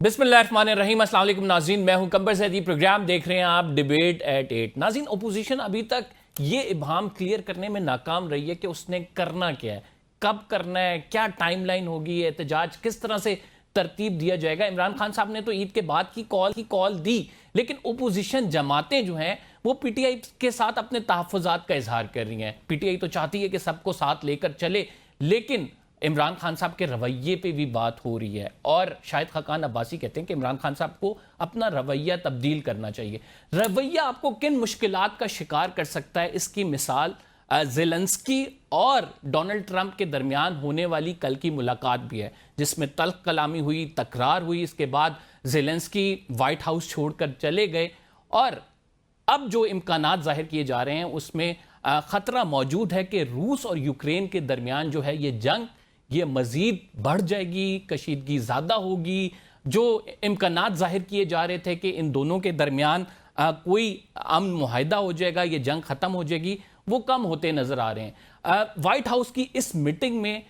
बिस्मिल्लाहिर्रहमानिर्रहीम, अस्सलाम वालेकुम नाज़रीन, मैं हूं कंबर सैदी। प्रोग्राम देख रहे हैं आप डिबेट एट 8। नाज़रीन, ओपोजिशन अभी तक ये इब्हाम क्लियर करने में नाकाम रही है कि उसने करना क्या है, कब करना है, क्या टाइमलाइन होगी, एहतजाज किस तरह से तरतीब दिया जाएगा। इमरान खान साहब ने तो ईद के बाद की कॉल दी, लेकिन ओपोजिशन जमातें जो हैं वो पीटीआई के साथ अपने तहफ़्फ़ुज़ात का इजहार कर रही हैं। पीटीआई तो चाहती है कि सबको साथ लेकर चले, लेकिन इमरान खान साहब के रवैये पे भी बात हो रही है और शाहिद खाकान अब्बासी कहते हैं कि इमरान खान साहब को अपना रवैया तब्दील करना चाहिए। रवैया आपको किन मुश्किलात का शिकार कर सकता है, इसकी मिसाल ज़ेलेंस्की और डोनाल्ड ट्रंप के दरमियान होने वाली कल की मुलाकात भी है, जिसमें तल्ख कलामी हुई, तकरार हुई। इसके बाद ज़ेलेंस्की वाइट हाउस छोड़कर चले गए और अब जो इम्कानात जाहिर किए जा रहे हैं उसमें ख़तरा मौजूद है कि रूस और यूक्रेन के दरमियान जो है ये जंग ये मज़ीद बढ़ जाएगी, कशीदगी ज़्यादा होगी। जो इम्कानात जाहिर किए जा रहे थे कि इन दोनों के दरमियान कोई अमन मुआहिदा हो जाएगा, ये जंग ख़त्म हो जाएगी, वो कम होते नज़र आ रहे हैं। वाइट हाउस की इस मीटिंग में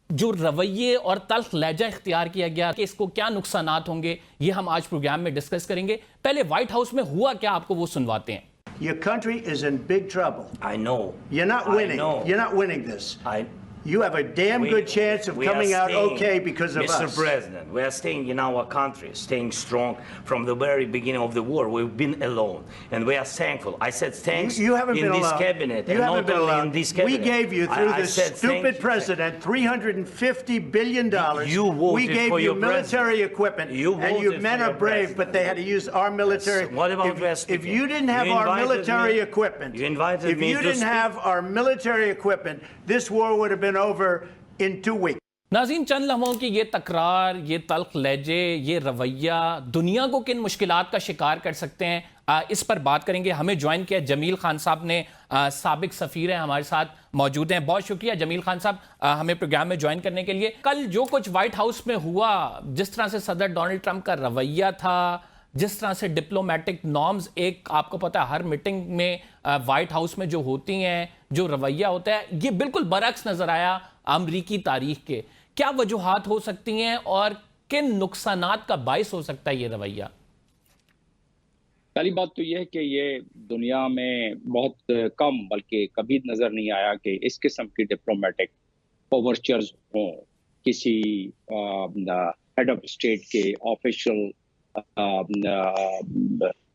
जो रवैये और तल्ख लहजा इख्तियार किया गया कि इसको क्या नुकसानात होंगे, ये हम आज प्रोग्राम में डिस्कस करेंगे। पहले वाइट हाउस में हुआ क्या, आपको वो सुनवाते हैं। Your country is in big trouble. I know. You're not winning. You're not winning this. You have a damn good chance of coming out okay because of us. Mr. President, we are staying in our country, staying strong from the very beginning of the war. We've been alone, and we are thankful. I said thanks you haven't in been this alone. cabinet, you and haven't not been only alone. in this cabinet. We gave you, through this stupid president, $350 billion. You voted we gave for you your military president. equipment, You and you voted men for are your brave, president. but they had to use our military. Yes. What about if you didn't have our military equipment, you invited if me you to didn't have our military equipment, this war would have been over in 2 weeks. नाज़रीन, चंद लम्हों की ये तकरार, ये तल्ख लहजे, ये रवैया दुनिया को किन मुश्किलात का शिकार कर सकते हैं, इस पर बात करेंगे। हमें ज्वाइन किया जमील खान साहब ने, साबिक सफ़ीर हैं, हमारे साथ मौजूद हैं। बहुत शुक्रिया जमील खान साहब हमें प्रोग्राम में ज्वाइन करने के लिए। कल जो कुछ वाइट हाउस में हुआ, जिस तरह से सदर डोनाल्ड ट्रंप का रवैया था, जिस तरह से डिप्लोमेटिक नॉर्म्स, एक आपको पता है हर मीटिंग में वाइट हाउस में जो होती हैं, जो रवैया होता है, ये बिल्कुल बरअक्स नज़र आया अमरीकी तारीख के। क्या वजूहात हो सकती हैं और किन नुकसानात का बाइस हो सकता है ये रवैया? पहली बात तो यह है कि ये दुनिया में बहुत कम, बल्कि कभी नजर नहीं आया कि इस किस्म की डिप्लोमेटिक ओवरचर्स हों किसी हेड ऑफ स्टेट के ऑफिशियल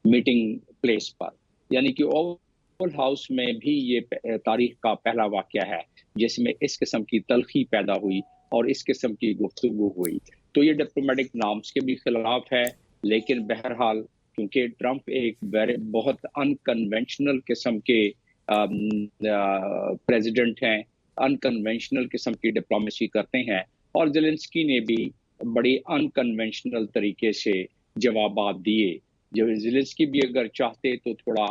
मीटिंग प्लेस पर। यानी कि ओवल हाउस में भी ये तारीख का पहला वाकया है जिसमें इस किस्म की तलखी पैदा हुई और इस किस्म की गुफ्तगू हुई। तो ये डिप्लोमेटिक नॉर्म्स के भी खिलाफ है, लेकिन बहरहाल क्योंकि ट्रंप एक बहुत अनकन्वेंशनल किस्म के प्रेसिडेंट हैं, अनकन्वेंशनल किस्म की डिप्लोमेसी करते हैं, और ज़ेलेंस्की ने भी बड़ी अनकन्वेंशनल तरीके से जवाबात दिए। जब ज़ेलेंस्की भी अगर चाहते तो थोड़ा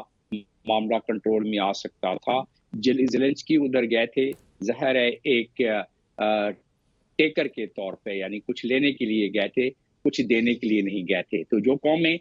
मामला कंट्रोल में आ सकता था। ज़ेलेंस्की उधर गए थे ज़ाहिर है एक टेकर के तौर पे, यानी कुछ लेने के लिए गए थे, कुछ देने के लिए नहीं गए थे। तो जो कौमें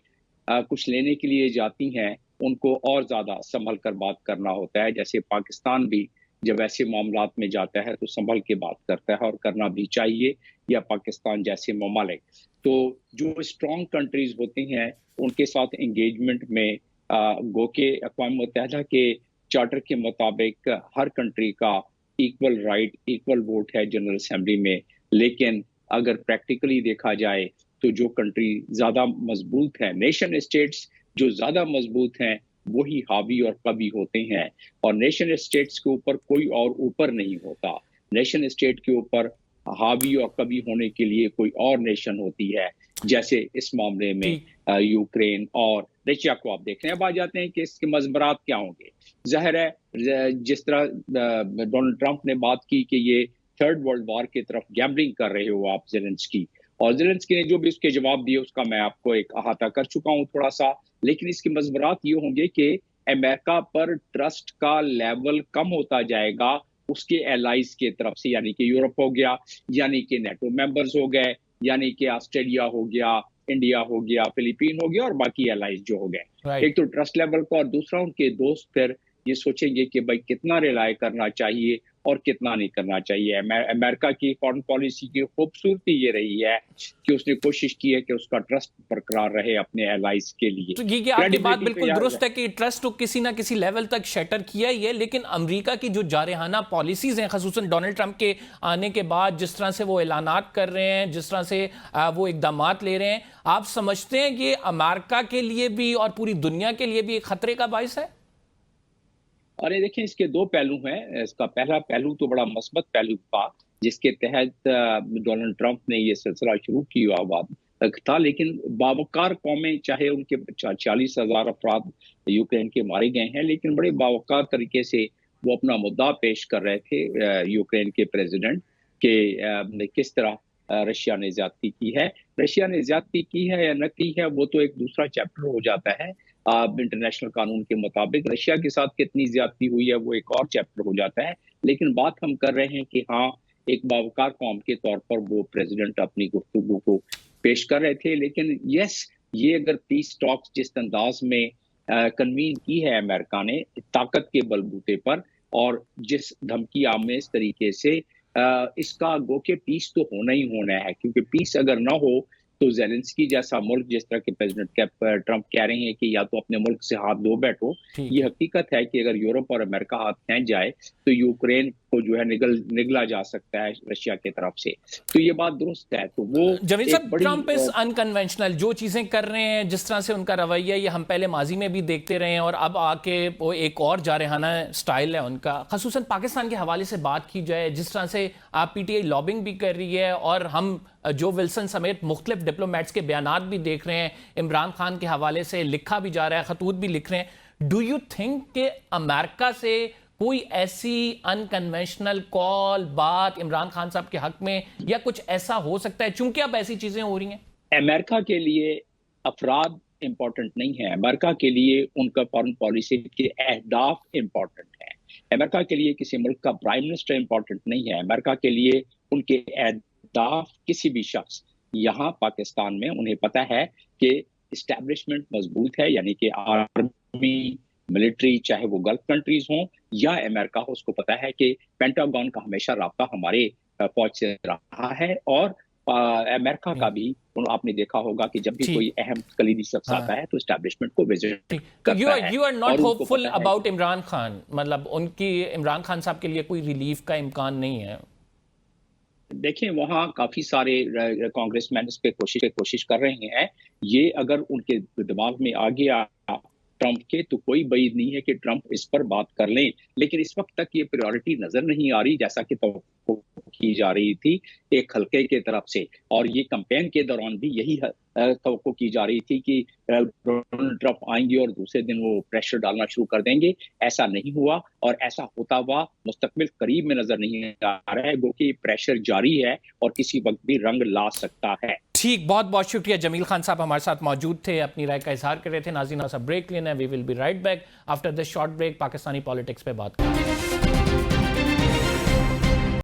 कुछ लेने के लिए जाती हैं उनको और ज़्यादा संभल कर बात करना होता है। जैसे पाकिस्तान भी जब ऐसे मामलात में जाता है तो संभल के बात करता है, और करना भी चाहिए, या पाकिस्तान जैसे ममालिक। तो जो स्ट्रॉन्ग कंट्रीज होती हैं उनके साथ एंगेजमेंट में गो के अक़वाम मुत्तहिदा के चार्टर के मुताबिक हर कंट्री का इक्वल राइट, इक्वल वोट है जनरल असेंबली में। लेकिन अगर प्रैक्टिकली देखा जाए तो जो कंट्री ज़्यादा मजबूत है, नेशन स्टेट्स जो ज़्यादा मजबूत हैं, वही हावी और कवी होते हैं, और नेशन स्टेट्स के ऊपर कोई और ऊपर नहीं होता। नेशन स्टेट के ऊपर हावी और कवी होने के लिए कोई और नेशन होती है, जैसे इस मामले में यूक्रेन और रशिया को आप देख रहे हैं। अब आ जाते हैं कि इसके मजबरात क्या होंगे। जाहिर है जिस तरह डोनाल्ड ट्रंप ने बात की कि ये थर्ड वर्ल्ड वॉर की तरफ गैम्बलिंग कर रहे हो आप ज़ेलेंस्की, और ज़ेलेंस्की ने जो भी उसके जवाब दिए उसका मैं आपको एक अहाता कर चुका हूँ थोड़ा सा। लेकिन इसके मजबरात ये होंगे कि अमेरिका पर ट्रस्ट का लेवल कम होता जाएगा उसके एलाइज के तरफ से, यानी कि यूरोप हो गया, यानी कि नेटो मेंबर्स हो गए, यानी कि ऑस्ट्रेलिया हो गया, इंडिया हो गया, फिलीपीन हो गया, और बाकी एलाइज जो हो गए। एक तो ट्रस्ट लेवल का, और दूसरा उनके दोस्त फिर ये सोचेंगे कि भाई कितना रिलाय करना चाहिए और कितना नहीं करना चाहिए। अमेरिका की फॉरेन पॉलिसी की खूबसूरती ये रही है कि उसने कोशिश की है कि उसका ट्रस्ट बरकरार रहे अपने एलाइज के लिए। तो ये आपकी बात Credibility बिल्कुल पे दुरुस्त है कि ट्रस्ट तो किसी ना किसी लेवल तक शटर किया ही है, लेकिन अमेरिका की जो जारहाना पॉलिसीज हैं, खसूसन डोनाल्ड ट्रंप के आने के बाद जिस तरह से वो ऐलानात कर रहे हैं, जिस तरह से वो इकदामात ले रहे हैं, आप समझते हैं कि अमेरिका के लिए भी और पूरी दुनिया के लिए भी एक खतरे का बाइस है? अरे देखिए, इसके दो पहलू हैं। इसका पहला पहलू तो बड़ा मस्बत पहलू था, जिसके तहत डोनाल्ड ट्रंप ने ये सिलसिला शुरू किया था, लेकिन बावकार कौमें, चाहे उनके 40,000 अफराद यूक्रेन के मारे गए हैं, लेकिन बड़े बावकार तरीके से वो अपना मुद्दा पेश कर रहे थे यूक्रेन के प्रेसिडेंट के किस तरह रशिया ने ज्यादती की है। रशिया ने ज्यादती की है या न की है, वो तो एक दूसरा चैप्टर हो जाता है। इंटरनेशनल कानून के मुताबिक रशिया के साथ कितनी ज्यादती हुई है वो एक और चैप्टर हो जाता है। लेकिन बात हम कर रहे हैं कि हाँ, एक बावकार कौम के तौर पर वो प्रेसिडेंट अपनी गुफ्तगू को पेश कर रहे थे। लेकिन यस, ये अगर पीस टॉक्स जिस अंदाज में कन्वीन की है अमेरिका ने ताकत के बलबूते पर, और जिस धमकी आमेज तरीके से इसका गो के पीस तो होना ही होना है, क्योंकि पीस अगर ना हो तो ज़ेलेंस्की जैसा मुल्क, जिस तरह के प्रेसिडेंट ट्रंप कह रहे हैं कि या तो अपने मुल्क से हाथ धो बैठो, ये हकीकत है कि अगर यूरोप और अमेरिका हाथ खींच जाए तो यूक्रेन को जो है निगला जा सकता है रशिया की तरफ से। तो ये बात दुरुस्त है। तो वो जमील साहब, ट्रंप इज अनकन्वेंशनल, जो चीजें कर रहे हैं, जिस तरह से उनका रवैया, ये हम पहले माजी में भी देखते रहे हैं और अब आके वो एक और जारहाना स्टाइल है उनका। खसूसन पाकिस्तान के हवाले से बात की जाए, जिस तरह से आप पीटीआई लॉबिंग भी कर रही है और हम जो विल्सन समेत मुख्तलिफ डिप्लोमेट्स के बयानात भी देख रहे हैं, इमरान खान के हवाले से लिखा भी जा रहा है, खतूत भी लिख रहे हैं। डू यू थिंक कि अमेरिका से कोई ऐसी अनकन्वेंशनल कॉल, बात इमरान खान साहब के हक में या कुछ ऐसा हो सकता है, चूंकि अब ऐसी चीजें हो रही हैं? अमेरिका के लिए अफराद इंपॉर्टेंट नहीं है, अमेरिका के लिए उनका फॉरेन पॉलिसी के अहदाफ इंपॉर्टेंट है। अमेरिका के लिए किसी मुल्क का प्राइम मिनिस्टर इंपॉर्टेंट नहीं है। अमेरिका के लिए उनके अहदाफ, किसी भी शख्स यहाँ पाकिस्तान में, उन्हें पता है कि इस्टेब्लिशमेंट मजबूत है, यानी कि आर्मी, मिलिट्री, चाहे वो गल्फ कंट्रीज हों या अमेरिका हो, उसको पता है कि पेंटागन का हमेशा राब्ता हमारे फौज से रहा है। और अमेरिका का भी आपने देखा होगा कि जब भी कोई अहम कलीदी शख्स आता है तो एस्टैब्लिशमेंट को विजिट करता है। You are not hopeful about Imran Khan, मतलब उनकी, इमरान खान साहब के लिए कोई रिलीफ का इम्कान नहीं है? देखिए, वहाँ काफी सारे कांग्रेसमैन इस पे कोशिश कर रहे हैं। ये अगर उनके दिमाग में आ गया ट्रंप के, तो कोई बईद नहीं है कि ट्रंप इस पर बात कर लें। लेकिन इस वक्त तक ये प्रायोरिटी नजर नहीं आ रही, जैसा कि तो की जा रही थी एक हल्के के तरफ से, और ये कैंपेन के दौरान भी यही तवक्को की जा रही थी कि डोनाल्ड ट्रंप आएंगे और दूसरे दिन वो प्रेशर डालना शुरू कर देंगे। ऐसा नहीं हुआ, और ऐसा होता हुआ मुस्तकबिल करीब में नजर नहीं आ रहा है, क्योंकि प्रेशर जारी है और किसी वक्त भी रंग ला सकता है। ठीक, बहुत बहुत शुक्रिया। जमील खान साहब हमारे साथ मौजूद थे, अपनी राय का इजहार कर रहे थे। नाज़रीन, सा ब्रेक लेना है, we will be right back after this short break. Pakistani politics पे बात करेंगे।